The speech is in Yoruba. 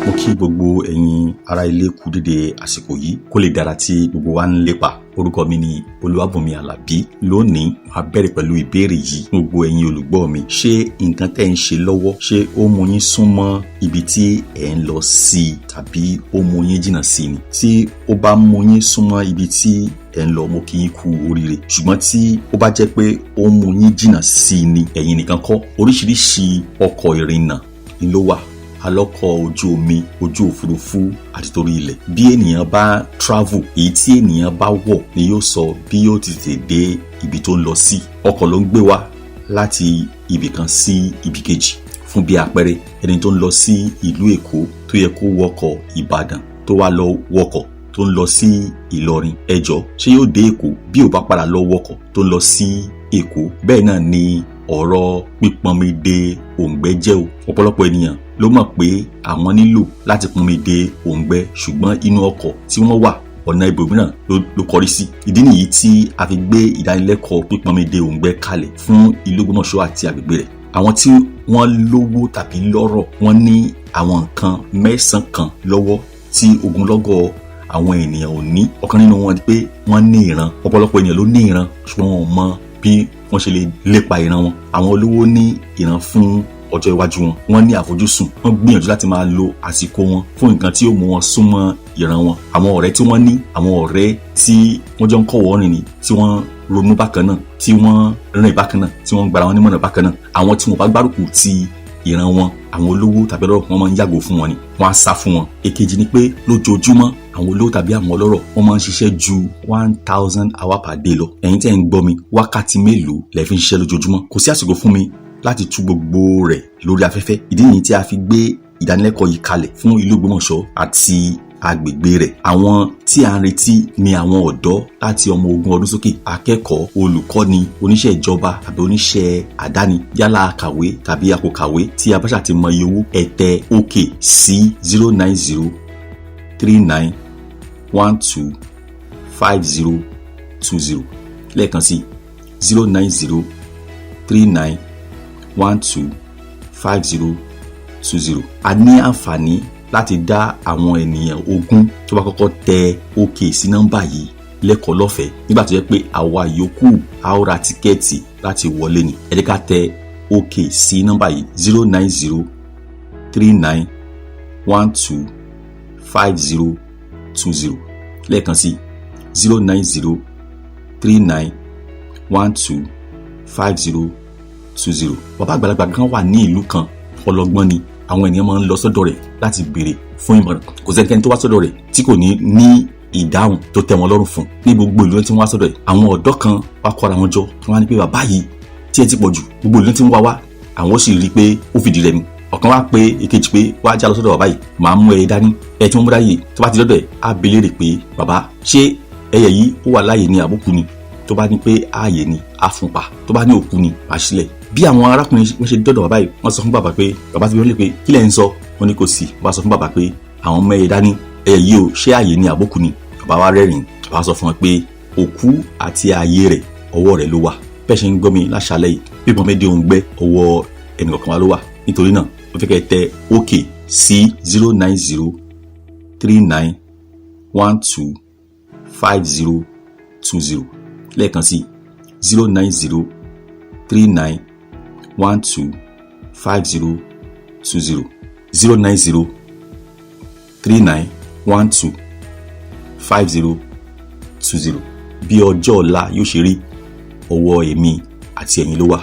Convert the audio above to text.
Mo kí gbogbo ẹ̀yin ará ilé kú dédé àsìkò yìí kó lè dára tí gbogbo wa ń lépa. Orúkọ mi ni Olúwabùnmi Àlàbí. Lónìí a bẹ̀rẹ̀ pẹ̀lú ìbéèrè yìí. Gbogbo ẹ̀yin olùgbọ́ mi, ṣé nǹkan tẹ́ ń ṣe lọ́wọ́ ṣé ó mú yín súnmọ́ ibi tí ẹ̀ ń lọ sí tàbí ó mú yín jìnnà sí ni? Tí ó bá mú yín súnmọ́ ibi tí ẹ̀ ń lọ, mo kí yín kú oríire. Ṣùgbọ́n tí ó bá jẹ́ pé ó mú yín jìnnà sí ni, ẹ̀yin nìkan kọ́, oríṣiríṣi ọkọ̀ ìrìnnà ni ló wà. Alọ́kọ̀ ojú omi, ojú òfurufú àti torí ilẹ̀. Bí ènìyàn bá travel, èyí tí ènìyàn bá wọ̀ ni yóò sọ bí yóò ti tètè dé ibi tó ń lọ sí. Ọkọ̀ ló ń gbé wa láti ibì kan sí ibì kejì. Fún bí àpẹẹrẹ, ẹni tó ń lọ sí ìlú Èkó tó yẹ kó wọkọ̀ Ìbàdàn tó wá lọ wọkọ̀ tó ń lọ sí Ìlọrin, ẹ jọ̀ọ́ ṣé yóò dé Èkó bí ò bá padà lọ wọkọ̀ tó ń lọ sí Èkó? Bẹ́ẹ̀ náà ni ọ̀rọ̀ pípọnmi de òǹgbẹ jẹ́ o. Ọ̀pọ̀lọpọ̀ ènìyàn ló mọ̀ pé àwọn nílò láti pọnmi de òǹgbẹ, ṣùgbọ́n inú ọkọ̀ tí wọ́n wà ọ̀nà ibòmíràn ló kọrí sí. Ìdí nìyí tí a fi gbé ìdánilẹ́kọ̀ọ́ pípọnmi de òǹgbẹ kalẹ̀ fún ìlú Ògbómọ̀ṣọ́ àti agbègbè rẹ̀. Àwọn tí wọ́n lówó tàbí lọ́rọ̀, wọ́n ní àwọn nǹkan 9 kan lọ́wọ́ tí ogunlọ́gọ̀ àwọn ènìyàn ò ní. Ọ̀kan nínú wọn ni pé wọ́n ní ìran. Ọ̀pọ̀lọpọ̀ ènìyàn ló ní ìran, ṣùgbọ́n wọn ò mọ bí wọ́n ṣe lè lépa ìran wọn. Àwọn olówó ní ìran fún ọjọ́ iwájú wọn, wọ́n ní àfojúsùn, wọ́n gbìyànjú láti máa lo àsìkò wọn fún nǹkan tí ó mú wọn súnmọ́ ìran wọn. Àwọn ọ̀rẹ́ tí wọ́n ní, àwọn ọ̀rẹ́ tí wọ́n jọ ń kọ́wọ́ rìn ni, tí wọ́n ronú bákan náà, tí wọ́n rìn bákan náà, tí wọ́n gbara wọn nímọ̀ràn bákan náà. Àwọn tí wọ́n bá gbárùkù ti ìran wọn, àwọn olówó tàbí ọlọ́rọ̀, wọ́n máa ń yàgò fún wọn ni, wọ́n á sá fún wọn. Èkejì ni pé lójoojúmọ́ àwọn olówó tàbí àwọn ọlọ́rọ̀ wọ́n máa ń ṣiṣẹ́ ju 1000 hours per day lọ. Ẹ̀yin tẹ́ ń gbọ́ mi, wákàtí mélòó lẹ fi ń ṣiṣẹ́ lójoojúmọ́? Kò sí àsìkò fún mi láti tú gbogbo rẹ̀ lórí afẹ́fẹ́. Ìdí nìyí tí a fi gbé ìdánilẹ́kọ̀ọ́ yìí kalẹ̀ fún ìlú Ògbómọ̀ṣọ́ àti agbègbè rẹ̀. Àwọn tí a ń retí ni àwọn ọ̀dọ́ láti ọmọ 20 ọdún sókè, akẹ́kọ̀ọ́, olùkọ́ni, oníṣẹ́ ìjọba tàbí oníṣẹ́ àdáni, yálà akàwé tàbí akòkàwé. Tí a bá ṣàti mọ iye owó, ẹ tẹ OK sí 09039125020. lẹ́ẹ̀kan sí 09039125020. A ní àǹfààní láti dá àwọn ènìyàn 20 tó bá kọ́kọ́ tẹ OK sí nọ́mbà yìí lẹ́kọ̀ọ́ lọ́fẹ̀ẹ́, nígbà tó jẹ́ pé àwa yòókù a ó ra tíkẹ́ẹ̀tì láti wọlé ni. Ẹ jẹ́ ká tẹ OK sí nọ́mbà yìí 09039125020. lẹ́ẹ̀kan sí 09039125020. Bàbá àgbàlagbà kan wà ní ìlú kan, ọlọ́gbọ́n ni. Àwọn ènìyàn máa ń lọ sọ́dọ̀ rẹ̀ láti béèrè fún ìmọ̀ràn. Kò sẹ́nikẹ́ni tó wá sọ́dọ̀ rẹ̀ tí kò ní ìdáhùn tó tẹ́ wọn lọ́rùn fún. Ní gbogbo ìlú tí wọ́n wá sọ́dọ̀ rẹ̀, àwọn ọ̀dọ́ kan wá kóra wọn jọ, wọ́n wá ní pé bàbá yìí tí ẹ ti pọ̀ jù, gbogbo ìlú tí wọ́n wá àwọn ó sì rí i pé ó fìdí rẹ̀ ni. Ọ̀kan wá pé èkejì pé wá já lọ sọ́dọ̀ bàbá yìí, màá mú ẹyẹ dání. Ẹ tí wọ́n mú dáyé tó bá ti dọ́dọ̀ ẹ̀ á bi léèrè pé bàbá ṣé ẹyẹ yìí ó wà láàyè ní àbúkù ni? Tó bá ní pé ààyè ni, á fún pa. Tó bá ní òkú ni, á sílẹ̀. Bí àwọn arákùnrin wọ́n ṣe dọ́dọ̀ bàbá yìí, wọ́n sọ fún bàbá pé bàbá ti bí wọ́n lè pé kí lẹ̀ ń sọ? Wọ́n ní kò sí. Bàbá sọ fún bàbá pé àwọn ọmọ ẹyẹ dání, ẹyẹ yìí ó ṣé ààyè ni àbúkù ni? Bàbá wa rẹ́rìn. Bàbá sọ fún wọn pé òkú àti ààyè rẹ̀ ọwọ́ rẹ̀ ló wà. Bẹ́ẹ̀ ṣe ń gbọ́ mi láṣálẹ́ yìí, bí pọnmi de òǹgbẹ ọwọ́ ẹnìkọ̀ọ̀kan wa ló wà. Nítorí náà ó fẹ́ kẹ́ tẹ OK sí 09039125020. lẹ́ẹ̀kan sí 09039125020. 09039125020. Bí ọjọ́ ọ̀la yóò ṣe rí, ọwọ́ èmi àti ẹ̀yin ló wà.